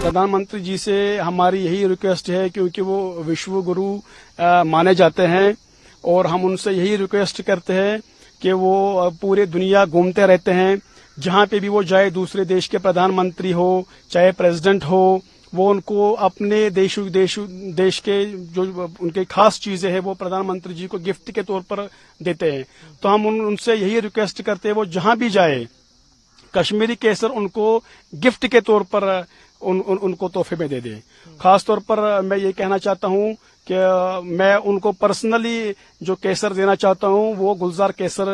प्रधानमंत्री जी से हमारी यही रिक्वेस्ट है, क्योंकि वो विश्व गुरु माने जाते हैं और हम उनसे यही रिक्वेस्ट करते हैं कि वो पूरे दुनिया घूमते रहते हैं, जहां पे भी वो जाए, दूसरे देश के प्रधानमंत्री हो चाहे प्रेसिडेंट हो, वो उनको अपने देश के जो उनके खास चीजें हैं वो प्रधानमंत्री जी को गिफ्ट के तौर पर देते हैं। तो हम उनसे यही रिक्वेस्ट करते हैं, वो जहां भी जाए कश्मीरी केसर उनको गिफ्ट के तौर पर उनको तोहफे में दे दे। खास तौर पर मैं ये कहना चाहता हूं कि मैं उनको पर्सनली जो केसर देना चाहता हूं वो गुलजार केसर,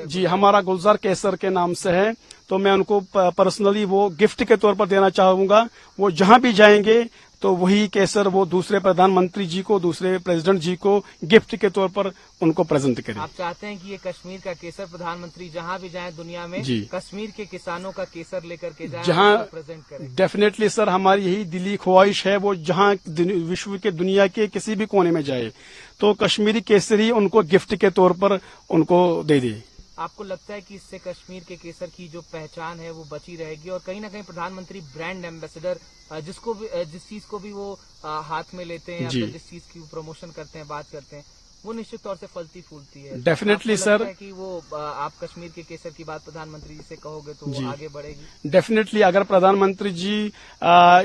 जी हमारा गुलजार केसर के नाम से है, तो मैं उनको पर्सनली वो गिफ्ट के तौर पर देना चाहूंगा। वो जहां भी जाएंगे तो वही केसर वो दूसरे प्रधानमंत्री जी को, दूसरे प्रेसिडेंट जी को गिफ्ट के तौर पर उनको प्रेजेंट करें। आप चाहते हैं कि ये कश्मीर का केसर प्रधानमंत्री जहां भी जाएं दुनिया में कश्मीर के किसानों का केसर लेकर के जाएं, जहां प्रेजेंट करें। डेफिनेटली सर, हमारी यही दिली ख्वाहिश है, वो जहां विश्व के दुनिया के किसी भी कोने में जाए तो कश्मीरी केसर ही उनको गिफ्ट के तौर पर उनको दे दे। आपको लगता है कि इससे कश्मीर के केसर की जो पहचान है वो बची रहेगी और कहीं ना कहीं प्रधानमंत्री ब्रांड एम्बेसडर जिस चीज को भी वो हाथ में लेते हैं या फिर जिस चीज की वो प्रमोशन करते हैं, बात करते हैं, वो निश्चित तौर से फलती फूलती है। डेफिनेटली सर, कि वो आप कश्मीर के केसर की बात प्रधानमंत्री जी से कहोगे तो वो आगे बढ़ेगी। डेफिनेटली अगर प्रधानमंत्री जी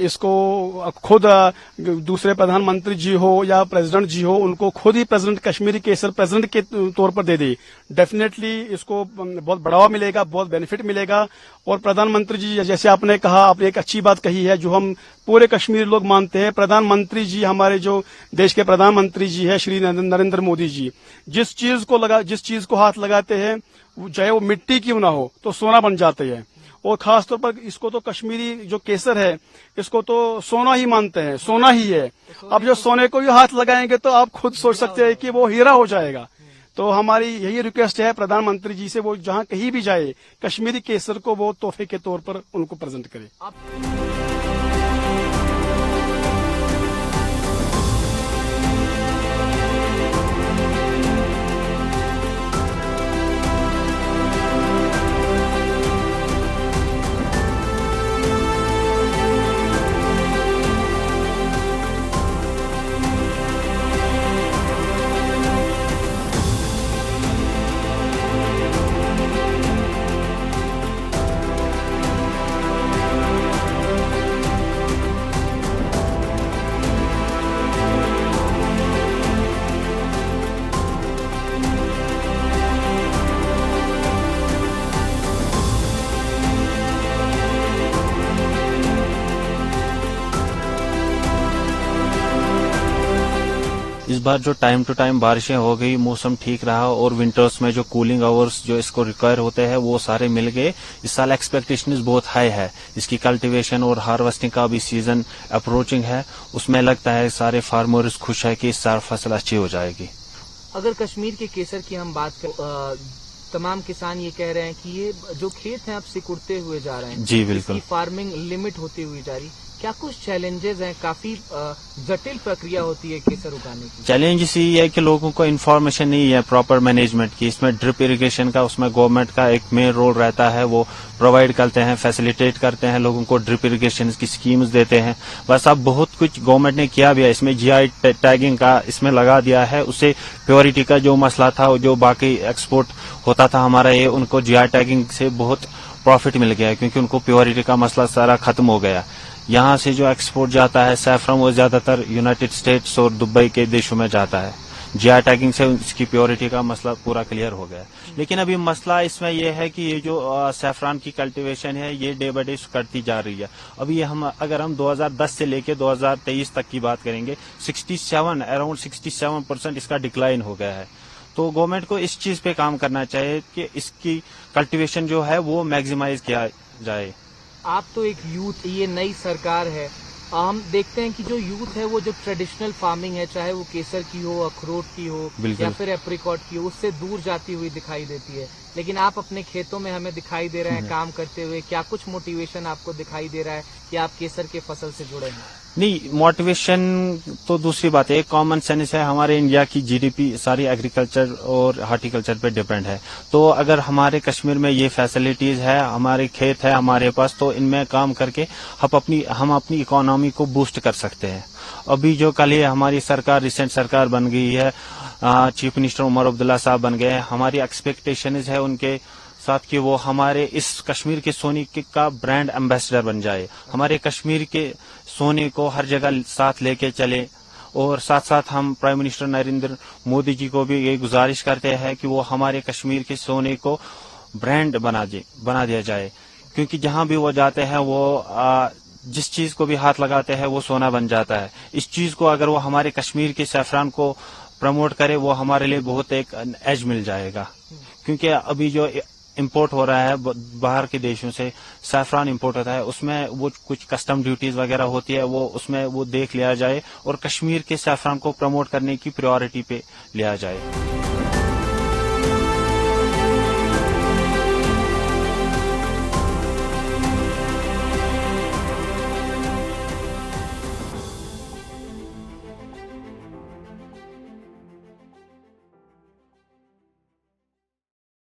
इसको खुद दूसरे प्रधानमंत्री जी हो या प्रेसिडेंट जी हो, उनको खुद ही प्रेसिडेंट कश्मीरी केसर प्रेसिडेंट के तौर पर दे दे, डेफिनेटली इसको बहुत बढ़ावा मिलेगा, बहुत बेनिफिट मिलेगा। और प्रधानमंत्री जी, जैसे आपने कहा, आपने एक अच्छी बात कही है जो हम पूरे कश्मीरी लोग मानते हैं, प्रधानमंत्री जी हमारे जो देश के प्रधानमंत्री जी है श्री नरेंद्र मोदी जी, जिस चीज को हाथ लगाते हैं चाहे वो मिट्टी क्यों ना हो तो सोना बन जाते हैं। और खास तौर पर इसको तो कश्मीरी जो केसर है इसको तो सोना ही मानते हैं, सोना ही है। अब जो सोने को भी हाथ लगाएंगे तो आप खुद सोच सकते हैं कि वो हीरा हो जाएगा। तो हमारी यही रिक्वेस्ट है प्रधानमंत्री जी से, वो जहां कहीं भी जाए कश्मीरी केसर को वो तोहफे के तौर पर उनको प्रेजेंट करे। इस बार जो टाइम टू टाइम बारिशें हो गई, मौसम ठीक रहा और विंटर्स में जो कूलिंग आवर्स जो इसको रिक्वायर होते हैं वो सारे मिल गए। इस साल एक्सपेक्टेशन बहुत हाई है। इसकी कल्टीवेशन और हार्वेस्टिंग का भी सीजन अप्रोचिंग है, उसमें लगता है सारे फार्मर्स खुश है कि इस साल फसल अच्छी हो जाएगी। अगर कश्मीर के केसर की हम बात करें, तमाम किसान ये कह रहे हैं कि ये जो खेत हैं अब सिकुड़ते हुए जा रहे हैं। जी बिल्कुल। फार्मिंग लिमिट होती हुई जा रही, क्या कुछ चैलेंजेस हैं? काफी जटिल प्रक्रिया होती है केसर उगाने की। चैलेंजेस ये है कि लोगों को इन्फॉर्मेशन नहीं है प्रॉपर मैनेजमेंट की। इसमें ड्रिप इरिगेशन का उसमें गवर्नमेंट का एक मेन रोल रहता है, वो प्रोवाइड करते हैं, फैसिलिटेट करते हैं, लोगों को ड्रिप इरिगेशन की स्कीम्स देते हैं। बस अब बहुत कुछ गवर्नमेंट ने किया भी है, इसमें जीआई टैगिंग का इसमें लगा दिया है। उससे प्योरिटी का जो मसला था, जो बाकी एक्सपोर्ट होता था हमारा, ये उनको जीआई टैगिंग से बहुत प्रॉफिट मिल गया है, क्योंकि उनको प्योरिटी का मसला सारा खत्म हो गया। यहाँ से जो एक्सपोर्ट जाता है सैफरन, वो ज्यादातर यूनाइटेड स्टेट्स और दुबई के देशों में जाता है। जीआई टैगिंग से इसकी प्योरिटी का मसला पूरा क्लियर हो गया। लेकिन अभी मसला इसमें यह है कि ये जो सैफरन की कल्टीवेशन है ये डे बाय डे करती जा रही है। अभी अगर हम 2010 से लेके 2023 तक की बात करेंगे, अराउंड 67% इसका डिक्लाइन हो गया है। तो गवर्नमेंट को इस चीज पे काम करना चाहिए कि इसकी कल्टीवेशन जो है वो मैक्सिमाइज किया जाए। आप तो एक यूथ, ये नई सरकार है, हम देखते हैं कि जो यूथ है वो जो ट्रेडिशनल फार्मिंग है, चाहे वो केसर की हो, अखरोट की हो या फिर एप्रिकॉट की हो, उससे दूर जाती हुई दिखाई देती है। लेकिन आप अपने खेतों में हमें दिखाई दे रहे हैं काम करते हुए। क्या कुछ मोटिवेशन आपको दिखाई दे रहा है कि आप केसर के फसल से जुड़े हैं? नहीं, मोटिवेशन तो दूसरी बात है, एक कॉमन सेंस है, हमारे इंडिया की जीडीपी सारी एग्रीकल्चर और हार्टिकल्चर पे डिपेंड है। तो अगर हमारे कश्मीर में ये फैसिलिटीज है, हमारे खेत है हमारे पास, तो इनमें काम करके हम अपनी इकोनॉमी को बूस्ट कर सकते हैं। अभी जो कल ही हमारी सरकार, रिसेंट सरकार बन गई है, चीफ मिनिस्टर उमर अब्दुल्ला साहब बन गए हैं, हमारी एक्सपेक्टेशन है उनके साथ कि वो हमारे इस कश्मीर के सोने का ब्रांड एम्बेसडर बन जाए, हमारे कश्मीर के सोने को हर जगह साथ लेके चले। और साथ साथ हम प्राइम मिनिस्टर नरेंद्र मोदी जी को भी ये गुजारिश करते हैं कि वो हमारे कश्मीर के सोने को ब्रांड बना दिया जाए, क्योंकि जहां भी वो जाते हैं वो जिस चीज को भी हाथ लगाते हैं वो सोना बन जाता है। इस चीज को अगर वो हमारे कश्मीर के सैफरान को प्रमोट करे, वो हमारे लिए बहुत एक एज मिल जाएगा। क्योंकि अभी जो इंपोर्ट हो रहा है बाहर के देशों से, सैफरान इंपोर्ट होता है, उसमें वो कुछ कस्टम ड्यूटीज वगैरह होती है, वो उसमें वो देख लिया जाए और कश्मीर के सैफरान को प्रमोट करने की प्रायोरिटी पे लिया जाए।